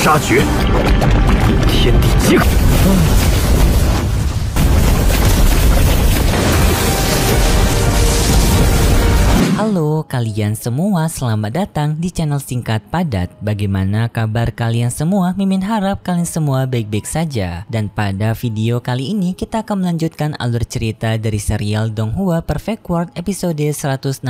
杀绝，天地皆可。Halo kalian semua, selamat datang di channel singkat padat. Bagaimana kabar kalian semua? Mimin harap kalian semua baik-baik saja. Dan pada video kali ini kita akan melanjutkan alur cerita dari serial Donghua Perfect World episode 161.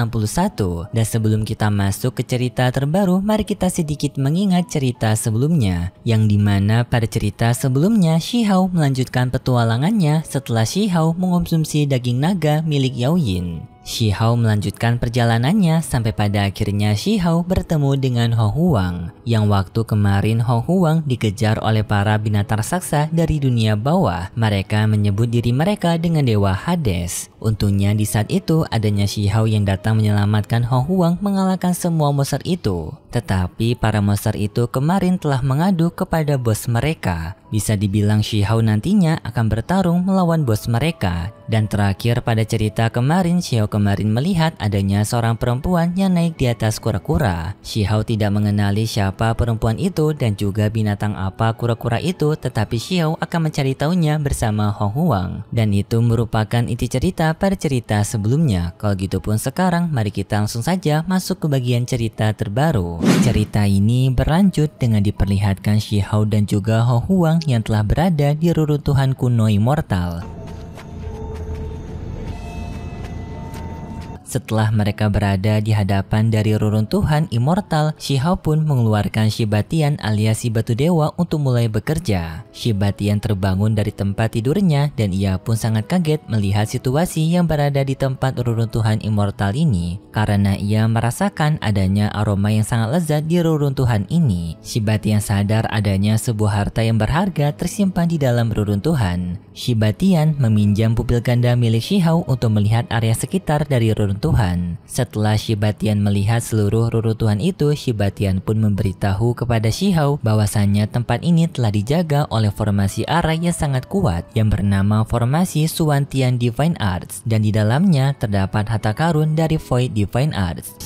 Dan sebelum kita masuk ke cerita terbaru, mari kita sedikit mengingat cerita sebelumnya, yang dimana pada cerita sebelumnya Shihao melanjutkan petualangannya setelah Shihao mengonsumsi daging naga milik Yaoyin. Shihao melanjutkan perjalanannya sampai pada akhirnya Shihao bertemu dengan Hou Huang, yang waktu kemarin Hou Huang dikejar oleh para binatang raksasa dari dunia bawah. Mereka menyebut diri mereka dengan Dewa Hades. Untungnya di saat itu adanya Shihao yang datang menyelamatkan Hou Huang mengalahkan semua monster itu. Tetapi para monster itu kemarin telah mengadu kepada bos mereka. Bisa dibilang Shihao nantinya akan bertarung melawan bos mereka. Dan terakhir pada cerita kemarin, Shihao kemarin melihat adanya seorang perempuan yang naik di atas kura-kura. Shihao tidak mengenali siapa perempuan itu dan juga binatang apa kura-kura itu, tetapi Shihao akan mencari tahunya bersama Hou Huang. Dan itu merupakan inti cerita pada cerita sebelumnya. Kalau gitu pun sekarang mari kita langsung saja masuk ke bagian cerita terbaru. Cerita ini berlanjut dengan diperlihatkan Shihao dan juga Hou Huang yang telah berada di reruntuhan kuno immortal. Setelah mereka berada di hadapan dari reruntuhan immortal, Shihao pun mengeluarkan Shibatian alias si batu dewa untuk mulai bekerja. Shibatian terbangun dari tempat tidurnya dan ia pun sangat kaget melihat situasi yang berada di tempat reruntuhan immortal ini, karena ia merasakan adanya aroma yang sangat lezat di reruntuhan ini. Shibatian sadar adanya sebuah harta yang berharga tersimpan di dalam reruntuhan. Shibatian meminjam pupil ganda milik Shihao untuk melihat area sekitar dari reruntuhan. Setelah Shibatian melihat seluruh reruntuhan itu, Shibatian pun memberitahu kepada Shihao bahwasannya tempat ini telah dijaga oleh formasi arah yang sangat kuat yang bernama formasi Suwantian Divine Arts, dan di dalamnya terdapat harta karun dari Void Divine Arts.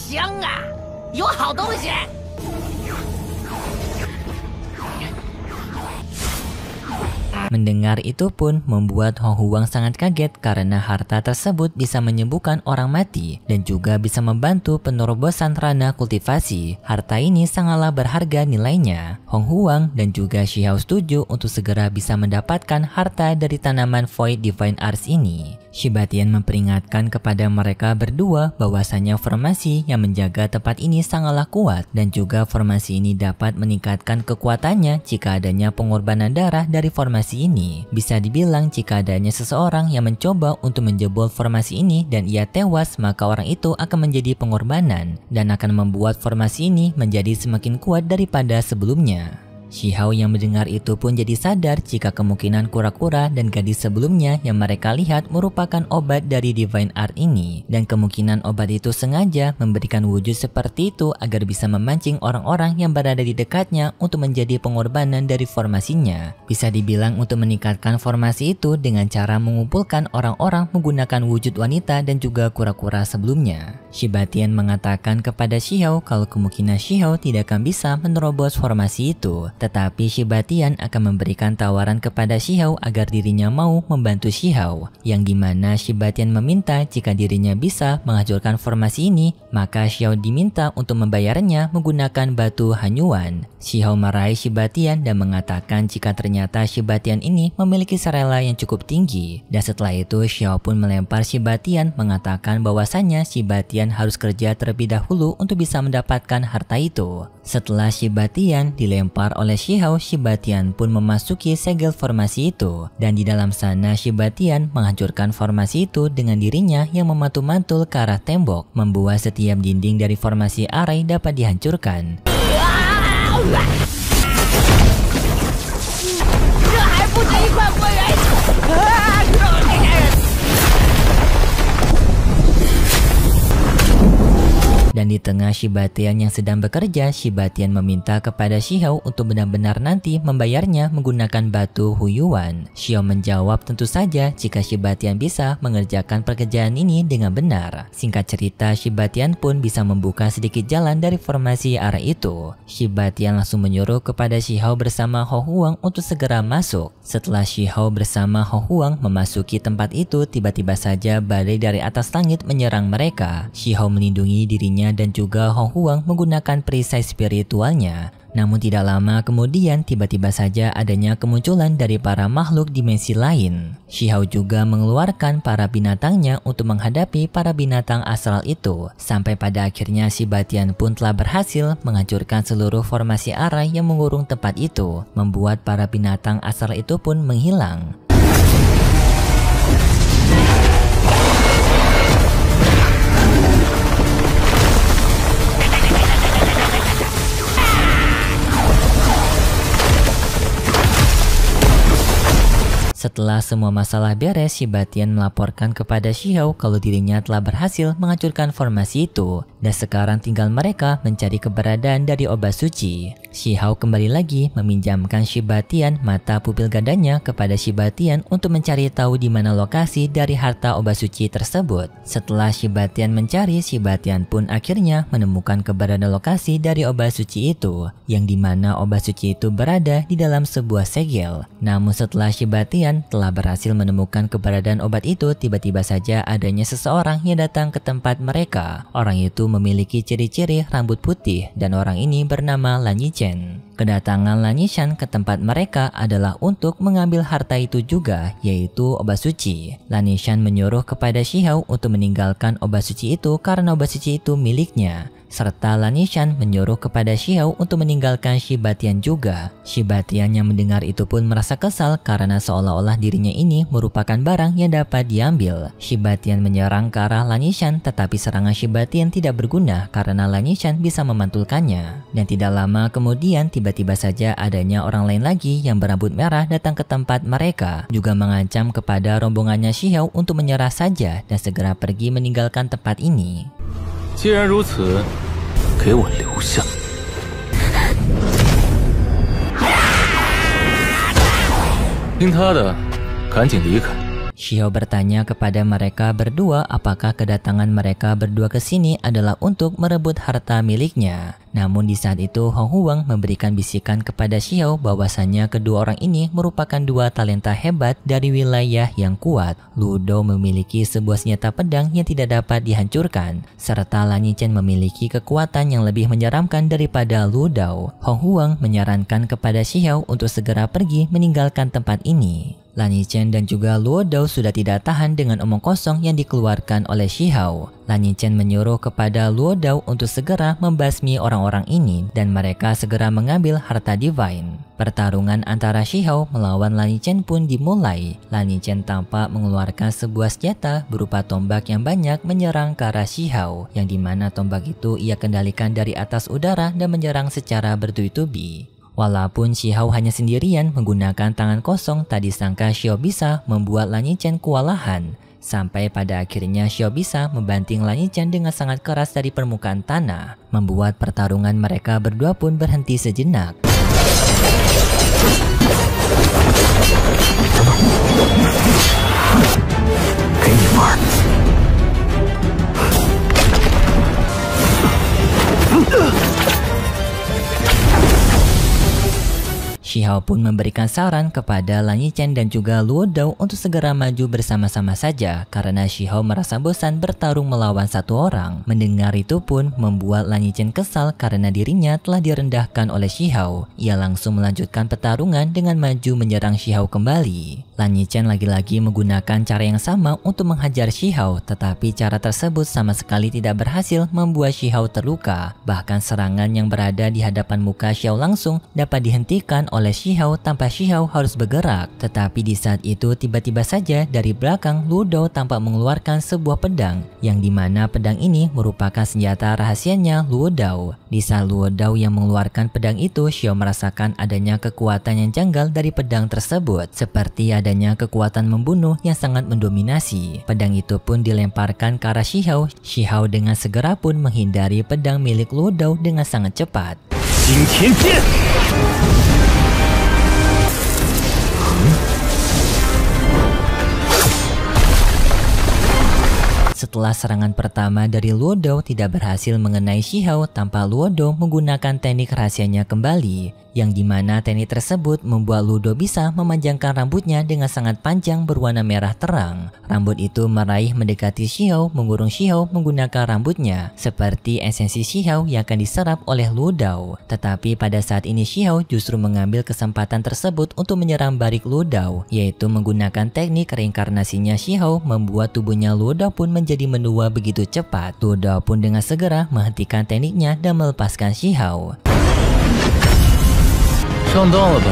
Mendengar itu pun membuat Hou Huang sangat kaget karena harta tersebut bisa menyembuhkan orang mati dan juga bisa membantu penerobosan ranah kultivasi. Harta ini sangatlah berharga nilainya. Hou Huang dan juga Shihao setuju untuk segera bisa mendapatkan harta dari tanaman Void Divine Arts ini. Shibatian memperingatkan kepada mereka berdua bahwasanya formasi yang menjaga tempat ini sangatlah kuat dan juga formasi ini dapat meningkatkan kekuatannya jika adanya pengorbanan darah dari formasi ini. Bisa dibilang jika adanya seseorang yang mencoba untuk menjebol formasi ini dan ia tewas, maka orang itu akan menjadi pengorbanan dan akan membuat formasi ini menjadi semakin kuat daripada sebelumnya. Shihao yang mendengar itu pun jadi sadar jika kemungkinan kura-kura dan gadis sebelumnya yang mereka lihat merupakan obat dari Divine Art ini, dan kemungkinan obat itu sengaja memberikan wujud seperti itu agar bisa memancing orang-orang yang berada di dekatnya untuk menjadi pengorbanan dari formasinya. Bisa dibilang untuk meningkatkan formasi itu dengan cara mengumpulkan orang-orang menggunakan wujud wanita dan juga kura-kura sebelumnya. Shibatian mengatakan kepada Shihao kalau kemungkinan Shihao tidak akan bisa menerobos formasi itu. Tetapi Shibatian akan memberikan tawaran kepada Shihao agar dirinya mau membantu Shihao, yang dimana Shibatian meminta jika dirinya bisa menghancurkan formasi ini, maka Shihao diminta untuk membayarnya menggunakan batu hanyuan. Shihao marahi Shibatian dan mengatakan jika ternyata Shibatian ini memiliki sarela yang cukup tinggi, dan setelah itu Shihao pun melempar Shibatian mengatakan bahwasannya Shibatian harus kerja terlebih dahulu untuk bisa mendapatkan harta itu. Setelah Shibatian dilempar oleh Shihao, Shibatian pun memasuki segel formasi itu, dan di dalam sana Shibatian menghancurkan formasi itu dengan dirinya yang memantul-mantul ke arah tembok, membuat setiap dinding dari formasi Arai dapat dihancurkan. Dan di tengah Shiba Tian yang sedang bekerja, Shiba Tian meminta kepada Xiao untuk benar-benar nanti membayarnya menggunakan batu Huyuan. Xiao menjawab tentu saja jika Shiba Tian bisa mengerjakan pekerjaan ini dengan benar. Singkat cerita, Shiba Tian pun bisa membuka sedikit jalan dari formasi arah itu. Shiba Tian langsung menyuruh kepada Xiao bersama Hou Huang untuk segera masuk. Setelah Xiao bersama Hou Huang memasuki tempat itu, tiba-tiba saja badai dari atas langit menyerang mereka. Xiao melindungi dirinya dan juga Hou Huang menggunakan perisai spiritualnya. Namun tidak lama kemudian tiba-tiba saja adanya kemunculan dari para makhluk dimensi lain. Xiao juga mengeluarkan para binatangnya untuk menghadapi para binatang astral itu. Sampai pada akhirnya Shiba Tian pun telah berhasil menghancurkan seluruh formasi arah yang mengurung tempat itu, membuat para binatang astral itu pun menghilang. Setelah semua masalah beres, Shiba Tian melaporkan kepada Xiao kalau dirinya telah berhasil menghancurkan formasi itu dan sekarang tinggal mereka mencari keberadaan dari obat suci. Xiao kembali lagi meminjamkan Shiba Tian mata pupil gandanya kepada Shiba Tian untuk mencari tahu di mana lokasi dari harta obat suci tersebut. Setelah Shiba Tian mencari, Shiba Tian pun akhirnya menemukan keberadaan lokasi dari obat suci itu, yang dimana obat suci itu berada di dalam sebuah segel. Namun setelah Shiba Tian telah berhasil menemukan keberadaan obat itu, tiba-tiba saja adanya seseorang yang datang ke tempat mereka. Orang itu memiliki ciri-ciri rambut putih dan orang ini bernama Lan Yichen. Kedatangan Lan Yichen ke tempat mereka adalah untuk mengambil harta itu juga, yaitu obat suci. Lan Yichen menyuruh kepada Xiao untuk meninggalkan obat suci itu karena obat suci itu miliknya. Serta Lan Yichen menyuruh kepada Xiao untuk meninggalkan Shiba Tian juga. Shiba Tian yang mendengar itu pun merasa kesal karena seolah-olah dirinya ini merupakan barang yang dapat diambil. Shiba Tian menyerang ke arah Lan Yichen, tetapi serangan Shiba Tian tidak berguna karena Lan Yichen bisa memantulkannya. Dan tidak lama kemudian tiba-tiba saja adanya orang lain lagi yang berambut merah datang ke tempat mereka, juga mengancam kepada rombongannya Xiao untuk menyerah saja dan segera pergi meninggalkan tempat ini. 既然如此，给我留下。听他的，赶紧离开。 Xiao bertanya kepada mereka berdua apakah kedatangan mereka berdua ke sini adalah untuk merebut harta miliknya. Namun di saat itu Hou Huang memberikan bisikan kepada Xiao bahwasannya kedua orang ini merupakan dua talenta hebat dari wilayah yang kuat. Lu Dou memiliki sebuah senjata pedang yang tidak dapat dihancurkan, serta Lan Yichen memiliki kekuatan yang lebih menyeramkan daripada Lu Dou. Hou Huang menyarankan kepada Xiao untuk segera pergi meninggalkan tempat ini. Lan Yichen dan juga Luo Dou sudah tidak tahan dengan omong kosong yang dikeluarkan oleh Xiao. Lan Yichen menyuruh kepada Luo Dou untuk segera membasmi orang-orang ini dan mereka segera mengambil harta divine. Pertarungan antara Xiao melawan Lan Yichen pun dimulai. Lan Yichen tampak mengeluarkan sebuah senjata berupa tombak yang banyak menyerang ke arah Xiao, yang dimana tombak itu ia kendalikan dari atas udara dan menyerang secara bertubi-tubi. Walaupun Xiao hanya sendirian menggunakan tangan kosong, tak disangka Xiao bisa membuat Lan Yichen kewalahan. Sampai pada akhirnya Xiao bisa membanting Lan Yichen dengan sangat keras dari permukaan tanah, membuat pertarungan mereka berdua pun berhenti sejenak. Xiao pun memberikan saran kepada Lan Yichen dan juga Luo Dou untuk segera maju bersama-sama saja karena Xiao merasa bosan bertarung melawan satu orang. Mendengar itu pun membuat Lan Yichen kesal karena dirinya telah direndahkan oleh Xiao. Ia langsung melanjutkan pertarungan dengan maju menyerang Xiao kembali. Lan Yichen lagi-lagi menggunakan cara yang sama untuk menghajar Xiao, tetapi cara tersebut sama sekali tidak berhasil membuat Xiao terluka. Bahkan serangan yang berada di hadapan muka Xiao langsung dapat dihentikan oleh oleh Shihao tanpa Shihao harus bergerak. Tetapi di saat itu tiba-tiba saja dari belakang Luo Dao tampak mengeluarkan sebuah pedang, yang dimana pedang ini merupakan senjata rahasianya Luo Dao. Di saat Luo Dao yang mengeluarkan pedang itu, Xiao merasakan adanya kekuatan yang janggal dari pedang tersebut, seperti adanya kekuatan membunuh yang sangat mendominasi. Pedang itu pun dilemparkan ke arah Shihao. Shihao dengan segera pun menghindari pedang milik Luo Dao dengan sangat cepat. Setelah serangan pertama dari Luo Dao tidak berhasil mengenai Shihao tanpa Luo Dao menggunakan teknik rahasianya kembali, yang dimana teknik tersebut membuat Luo Dao bisa memanjangkan rambutnya dengan sangat panjang berwarna merah terang. Rambut itu meraih mendekati Shihao, mengurung Shihao menggunakan rambutnya, seperti esensi Shihao yang akan diserap oleh Luo Dao. Tetapi pada saat ini Shihao justru mengambil kesempatan tersebut untuk menyerang balik Luo Dao, yaitu menggunakan teknik reinkarnasinya Shihao membuat tubuhnya Luo Dao pun menjadi menua begitu cepat. Luo Dao pun dengan segera menghentikan tekniknya dan melepaskan Shihao. 上当了吧？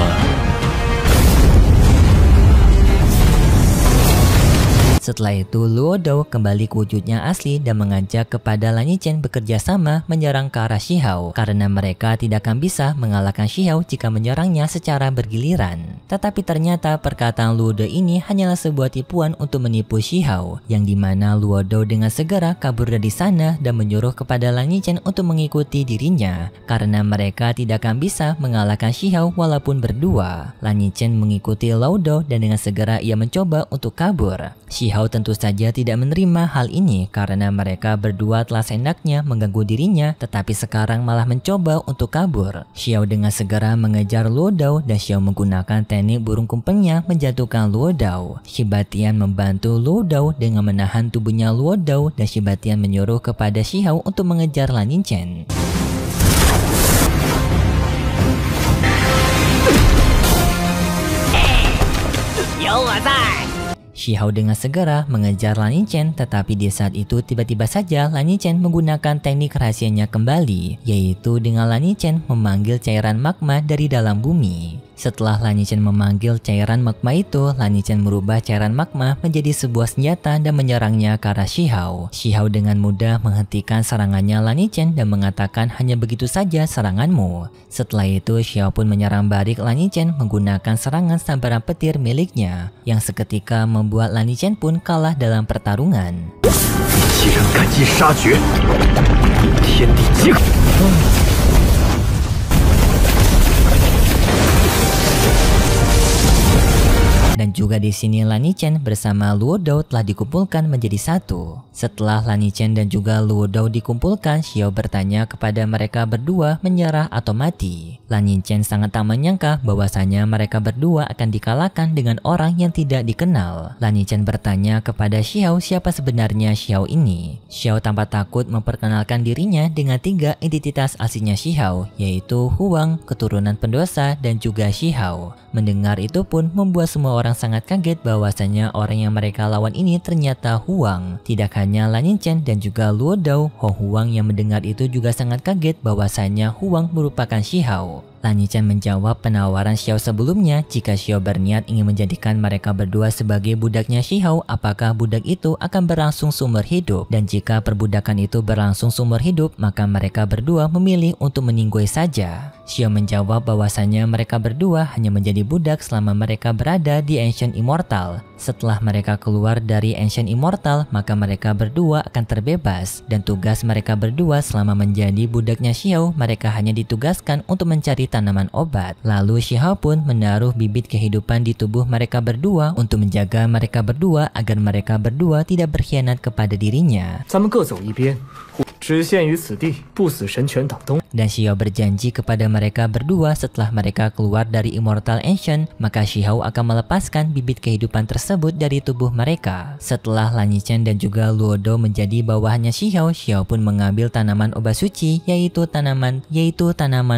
Setelah itu Luo Dao kembali ke wujudnya asli dan mengajak kepada Lan Yichen bekerja sama menyerang ke arah Shihao, karena mereka tidak akan bisa mengalahkan Shihao jika menyerangnya secara bergiliran. Tetapi ternyata perkataan Luo Dao ini hanyalah sebuah tipuan untuk menipu Shihao, yang dimana Luo Dao dengan segera kabur dari sana dan menyuruh kepada Lan Yichen untuk mengikuti dirinya, karena mereka tidak akan bisa mengalahkan Shihao walaupun berdua. Lan Yichen mengikuti Luo Dao dan dengan segera ia mencoba untuk kabur. Shihao tentu saja tidak menerima hal ini karena mereka berdua telah seenaknya mengganggu dirinya, tetapi sekarang malah mencoba untuk kabur. Xiao dengan segera mengejar Luo Dao dan Xiao menggunakan teknik burung kumpengnya menjatuhkan Luo Dao. Shiba Tian membantu Luo Dao dengan menahan tubuhnya Luo Dao dan Shiba Tian menyuruh kepada Xiao untuk mengejar Lan Yichen. Shihao dengan segera mengejar Lan Yichen, tetapi di saat itu tiba-tiba saja Lan Yichen menggunakan teknik rahasianya kembali, yaitu dengan Lan Yichen memanggil cairan magma dari dalam bumi. Setelah Lan Yichen memanggil cairan magma itu, Lan Yichen merubah cairan magma menjadi sebuah senjata dan menyerangnya ke arah Shihao. Shihao dengan mudah menghentikan serangannya Lan Yichen dan mengatakan hanya begitu saja seranganmu. Setelah itu Shihao pun menyerang balik Lan Yichen menggunakan serangan sambaran petir miliknya, yang seketika membuat Lan Yichen pun kalah dalam pertarungan. Dan juga di sini Lan Yichen bersama Luo Dao telah dikumpulkan menjadi satu. Setelah Lan Yichen dan juga Luo Dao dikumpulkan, Xiao bertanya kepada mereka berdua menyerah atau mati. Lan Yichen sangat tak menyangka bahwasanya mereka berdua akan dikalahkan dengan orang yang tidak dikenal. Lan Yichen bertanya kepada Xiao siapa sebenarnya Xiao ini. Xiao tanpa takut memperkenalkan dirinya dengan 3 identitas aslinya Xiao, yaitu Huang, keturunan pendosa, dan juga Xiao. Mendengar itu pun membuat semua orang sangat kaget bahwasanya orang yang mereka lawan ini ternyata Huang. Tidak hanya Lan Yichen dan juga Luo Dao, Hong Huang yang mendengar itu juga sangat kaget bahwasanya Huang merupakan Shihao. Lan Yichen menjawab penawaran Xiao sebelumnya jika Xiao berniat ingin menjadikan mereka berdua sebagai budaknya Shihao, apakah budak itu akan berlangsung seumur hidup, dan jika perbudakan itu berlangsung seumur hidup maka mereka berdua memilih untuk meninggoy saja. Xiao menjawab bahwasanya mereka berdua hanya menjadi budak selama mereka berada di Ancient Immortal. Setelah mereka keluar dari Ancient Immortal maka mereka berdua akan terbebas, dan tugas mereka berdua selama menjadi budaknya Xiao, mereka hanya ditugaskan untuk mencari tanaman obat. Lalu Xiao pun menaruh bibit kehidupan di tubuh mereka berdua untuk menjaga mereka berdua agar mereka berdua tidak berkhianat kepada dirinya. Dan Xiao berjanji kepada mereka berdua setelah mereka keluar dari Immortal Ancient, maka Xiao akan melepaskan bibit kehidupan tersebut dari tubuh mereka. Setelah Lan Yichen dan juga Luo Dao menjadi bawahannya Xiao, Xiao pun mengambil tanaman obat suci yaitu tanaman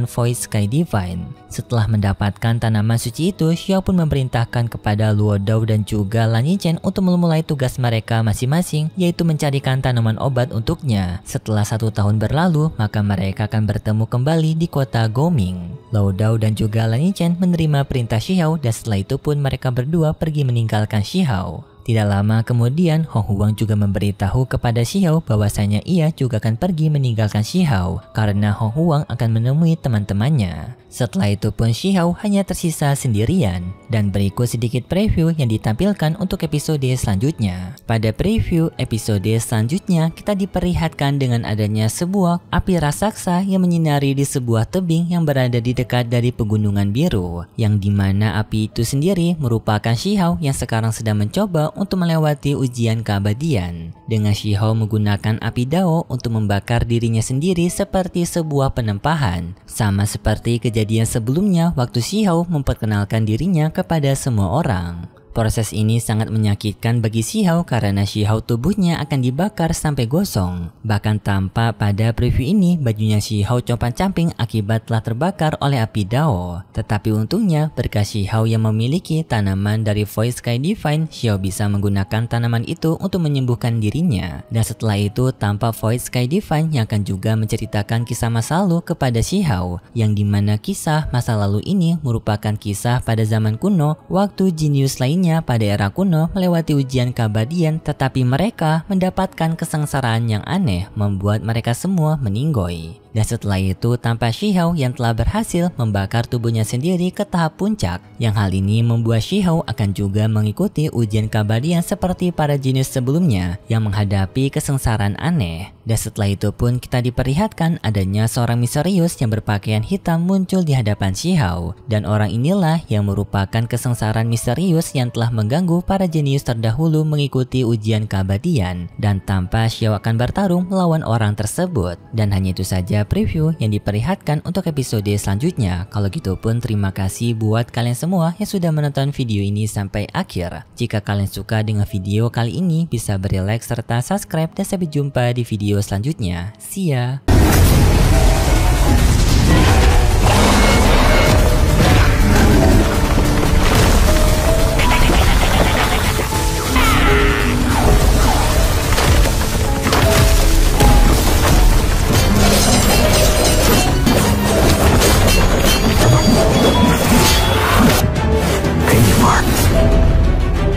Void Sky Divine. Setelah mendapatkan tanaman suci itu, Xiao pun memerintahkan kepada Luo Dao dan juga Lan Yichen untuk memulai tugas mereka masing-masing, yaitu mencarikan tanaman obat untuknya. Setelah 1 tahun berlalu, maka mereka akan bertemu bertemu kembali di kota Goming. Lao Dao dan juga Lan Yingchen menerima perintah Shihao dan setelah itu pun mereka berdua pergi meninggalkan Shihao. Tidak lama kemudian, Hong Huang juga memberitahu kepada Shihao bahwasanya ia juga akan pergi meninggalkan Shihao karena Hong Huang akan menemui teman-temannya. Setelah itu pun Shihao hanya tersisa sendirian. Dan berikut sedikit preview yang ditampilkan untuk episode selanjutnya. Pada preview episode selanjutnya, kita diperlihatkan dengan adanya sebuah api raksasa yang menyinari di sebuah tebing yang berada di dekat dari pegunungan biru. Yang dimana api itu sendiri merupakan Shihao yang sekarang sedang mencoba untuk melewati ujian keabadian. Dengan Shihao menggunakan api Dao untuk membakar dirinya sendiri seperti sebuah penempahan. Sama seperti kejadian sebelumnya waktu Shihao memperkenalkan dirinya kepada semua orang. Proses ini sangat menyakitkan bagi Shihao karena Shihao tubuhnya akan dibakar sampai gosong. Bahkan tampak pada preview ini bajunya Shihao compang-camping akibat telah terbakar oleh api Dao. Tetapi untungnya berkat Shihao yang memiliki tanaman dari Void Sky Divine, Shihao bisa menggunakan tanaman itu untuk menyembuhkan dirinya. Dan setelah itu tampak Void Sky Divine yang akan juga menceritakan kisah masa lalu kepada Shihao, yang dimana kisah masa lalu ini merupakan kisah pada zaman kuno waktu jenius lain pada era kuno melewati ujian keabadian, tetapi mereka mendapatkan kesengsaraan yang aneh membuat mereka semua meninggoy. Dan setelah itu tampak Shihao yang telah berhasil membakar tubuhnya sendiri ke tahap puncak, yang hal ini membuat Shihao akan juga mengikuti ujian keabadian seperti para jenius sebelumnya yang menghadapi kesengsaraan aneh. Dan setelah itu pun kita diperlihatkan adanya seorang misterius yang berpakaian hitam muncul di hadapan Shihao, dan orang inilah yang merupakan kesengsaraan misterius yang telah mengganggu para jenius terdahulu mengikuti ujian keabadian, dan tanpa Shihao akan bertarung melawan orang tersebut. Dan hanya itu saja preview yang diperlihatkan untuk episode selanjutnya. Kalau gitu pun terima kasih buat kalian semua yang sudah menonton video ini sampai akhir. Jika kalian suka dengan video kali ini bisa beri like serta subscribe dan sampai jumpa di video selanjutnya. See ya!